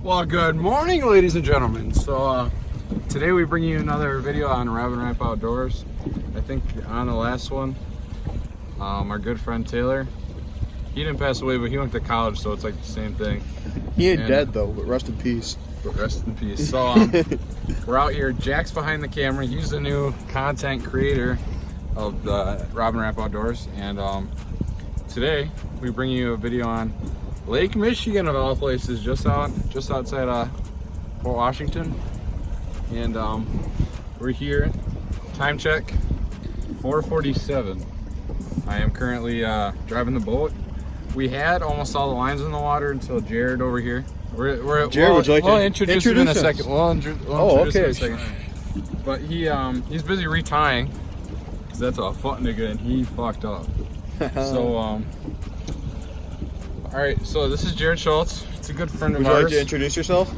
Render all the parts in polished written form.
Well, good morning, ladies and gentlemen. So today we bring you another video on Robin Ramp Outdoors. I think on the last one, our good friend Taylor, he didn't pass away, but he went to college, so it's like the same thing. He ain't dead though, but rest in peace. But rest in peace. So we're out here. Jack's behind the camera. He's the new content creator of the Robin Ramp Outdoors, and today we bring you a video on Lake Michigan, of all places, just outside Fort Washington. And we're here. Time check, 4:47. I am currently driving the boat. We had almost all the lines in the water until Jared over here. Jared, would you like to introduce him in a second. We'll introduce him in a second. But he's busy retying because that's a foot nigga and he fucked up. So all right, so this is Jared Schultz. It's a good friend of ours. Would you like to introduce yourself?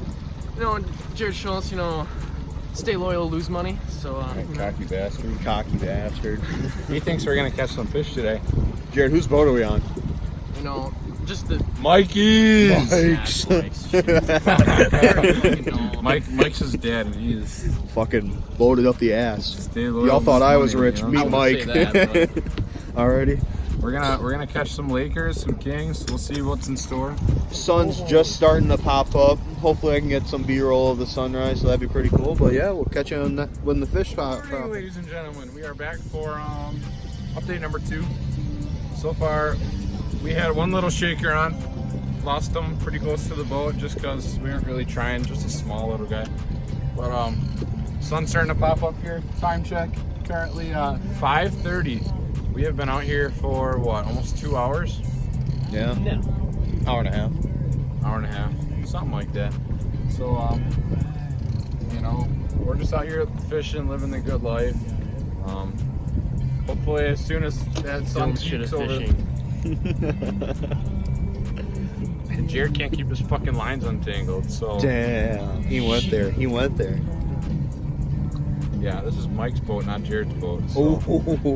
You know, Jared Schultz, stay loyal, lose money. So, cocky bastard. Cocky bastard. He thinks we're gonna catch some fish today. Jared, whose boat are we on? Just the Mikey's. Mike's. Mike's his dad, and he is fucking loaded up the ass. Y'all thought I was rich. Money, Meet Mike. Alrighty. We're gonna catch some Lakers, some Kings. We'll see what's in store. Sun's just starting to pop up. Hopefully I can get some B-roll of the sunrise, so that'd be pretty cool. But yeah, we'll catch you on that when the fish pop. Good morning, ladies and gentlemen. We are back for update number 2. So far, we had one little shaker on. Lost him pretty close to the boat just because we weren't really trying. Just a small little guy. But sun's starting to pop up here. Time check. Currently 5:30. We have been out here for what, almost 2 hours? Yeah. No. Hour and a half. Hour and a half, something like that. So, we're just out here fishing, living the good life. Hopefully, as soon as that sun peaks over. And Jared can't keep his fucking lines untangled, so. Damn. He went there. Yeah, this is Mike's boat, not Jared's boat. So.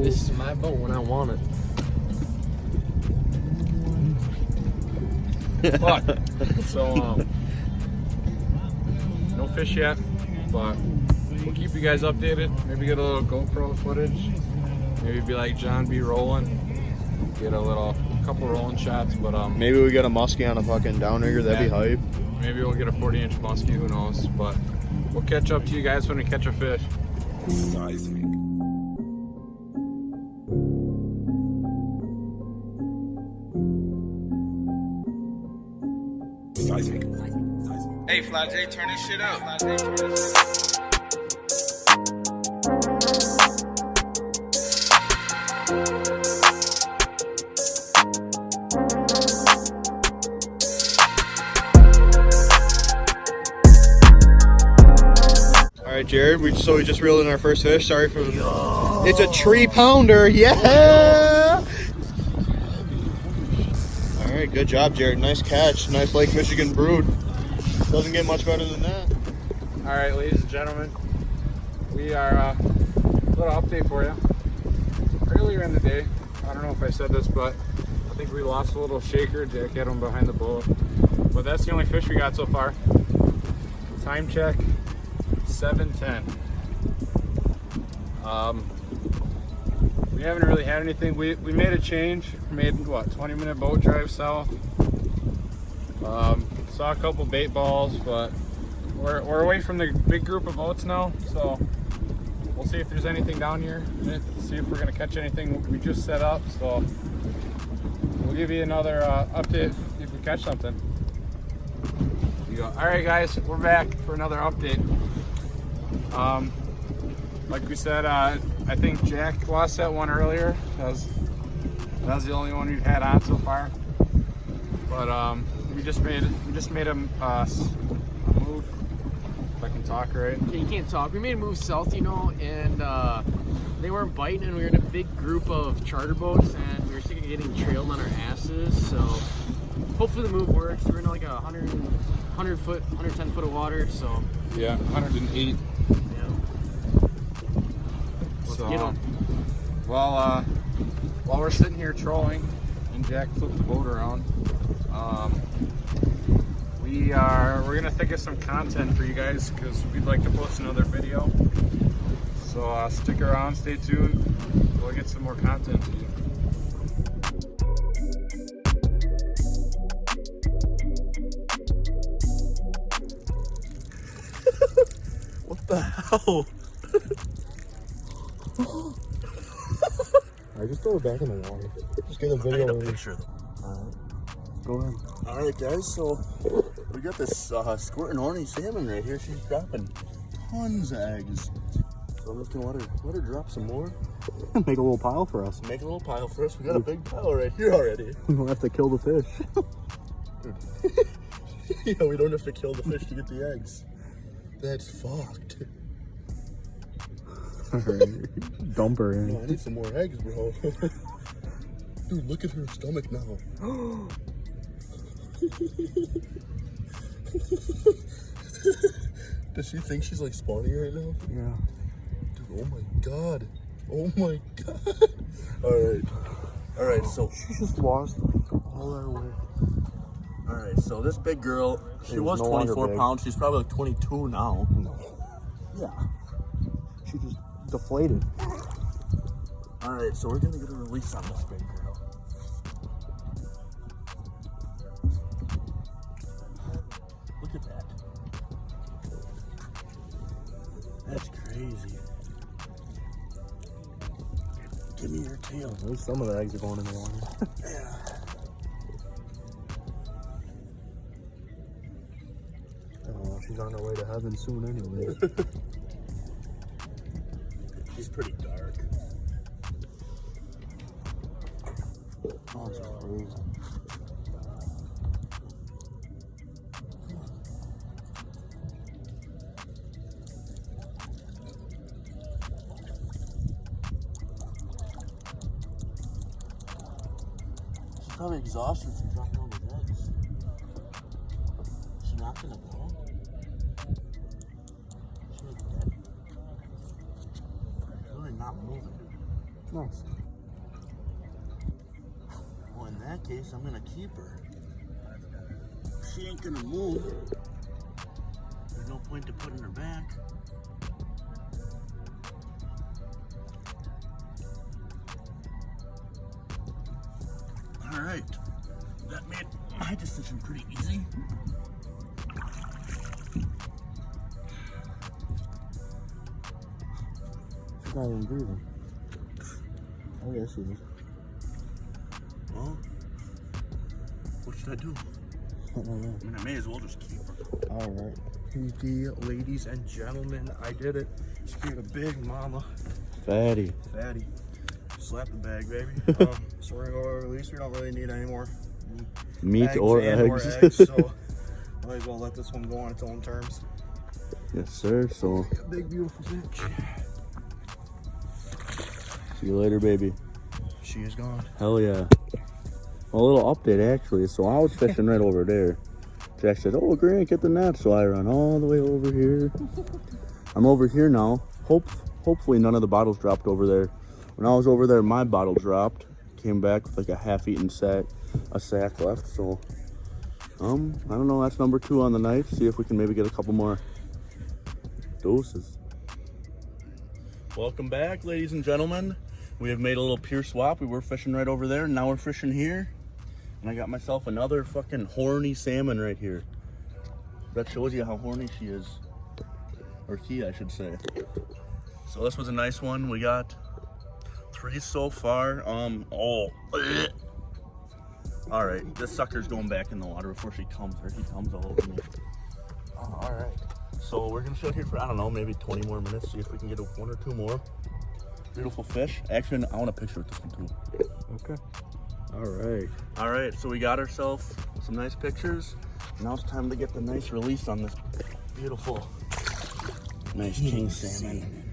This is my boat when I want it. But, so, no fish yet, but we'll keep you guys updated. Maybe get a little GoPro footage. Maybe be like John B. rolling. Get a couple rolling shots, but maybe we get a muskie on a fucking downrigger. That'd be hype. Maybe we'll get a 40-inch muskie. Who knows? But we'll catch up to you guys when we catch a fish. Seismic. Hey, Fly J, turn this shit up. Alright, Jared, we just reeled in our first fish. Sorry for the... It's a 3-pounder, yeah! Alright, good job, Jared. Nice catch. Nice Lake Michigan brood. Doesn't get much better than that. Alright, ladies and gentlemen, we are a little update for you. Earlier in the day, I don't know if I said this, but I think we lost a little shaker. Jack had him behind the boat. But that's the only fish we got so far. Time check, 7:10. We haven't really had anything. We made a change. Made what, 20-minute boat drive south. Saw a couple bait balls, but we're away from the big group of boats now. So we'll see if there's anything down here. See if we're gonna catch anything we just set up. So we'll give you another update if we catch something. All right, guys, we're back for another update. Like we said, I think Jack lost that one earlier. That was the only one we've had on so far. But we just made a move. If I can talk right. You can't talk. We made a move south, and they weren't biting, and we were in a big group of charter boats, and we were sick of getting trailed on our asses. So hopefully the move works. We're in like 110 foot of water. So yeah, 108. Let's get 'em. Well, while we're sitting here trolling and Jack flipped the boat around, we are we're gonna think of some content for you guys because we'd like to post another video. So stick around, stay tuned. We'll get some more content to you. What the hell? I just throw it back in the water. Just get a video. I need a picture of them. Alright. Go ahead. Alright guys, so we got this squirting horny salmon right here. She's dropping tons of eggs. So I'm just gonna let her drop some more. Make a little pile for us. Make a little pile for us. We got a big pile right here already. We'll have to kill the fish. Yeah, we don't have to kill the fish to get the eggs. That's fucked. Alright. Dump her in. No, I need some more eggs, bro. Dude, look at her stomach now. Does she think she's like spawning right now? Yeah. Dude, oh my god. Oh my god. Alright. Alright, so She just lost all that weight. alright, so this big girl, she She's was no longer 24 big. pounds. She's probably like 22 now. No. Yeah. She just deflated. Alright, so we're gonna get a release on this big girl. Look at that. That's crazy. Give me your tail. At least some of the eggs are going in the water. Yeah. Oh, she's on her way to heaven soon anyway. She's pretty dark. Oh, it's crazy. She's probably exhausted from dropping all those eggs. She's not gonna go. She's dead. She's really not moving. Nice. Well, in that case, I'm gonna keep her. She ain't gonna move. There's no point to putting her back. Alright. That made my decision pretty easy. She's not even breathing. Oh, yes, she is. Well, what should I do? I mean, I may as well just keep her. Alright. Ladies and gentlemen, I did it. Scared a big mama. Fatty. Fatty. Slap the bag, baby. So we're gonna go release. We don't really need any more Meat eggs or and more eggs. eggs, so might as well let this one go on its own terms. Yes, sir. So, A big, beautiful bitch. see you later, baby. She is gone. Hell yeah. A little update, actually. So, I was fishing right over there. Jack said, oh, Grant, get the net. So, I run all the way over here. I'm over here now. Hopefully, none of the bottles dropped over there. When I was over there, my bottle dropped. Came back with like a half-eaten sack left. So, I don't know. That's number 2 on the night. See if we can maybe get a couple more doses. Welcome back, ladies and gentlemen. We have made a little pier swap. We were fishing right over there. Now we're fishing here. And I got myself another fucking horny salmon right here. That shows you how horny she is. Or he, I should say. So this was a nice one. We got 3 so far. All right, this sucker's going back in the water before she comes, or he comes all over me. All right, so we're gonna sit here for, I don't know, maybe 20 more minutes, see if we can get 1 or 2 more beautiful fish. Actually, I want a picture with this one too. Okay. All right, so we got ourselves some nice pictures. Now it's time to get the nice release on this beautiful, nice king salmon.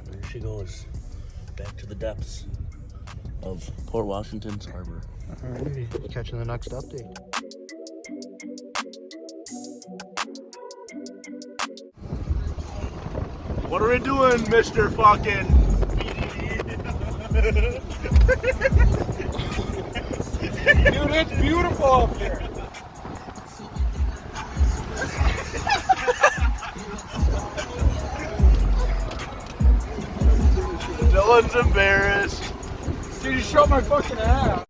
There she goes, back to the depths of Port Washington's harbor. Alrighty. Catching the next update. What are we doing, Mr. Fucking Dude, it's beautiful up here. Dylan's embarrassed. Dude, you showed my fucking ass.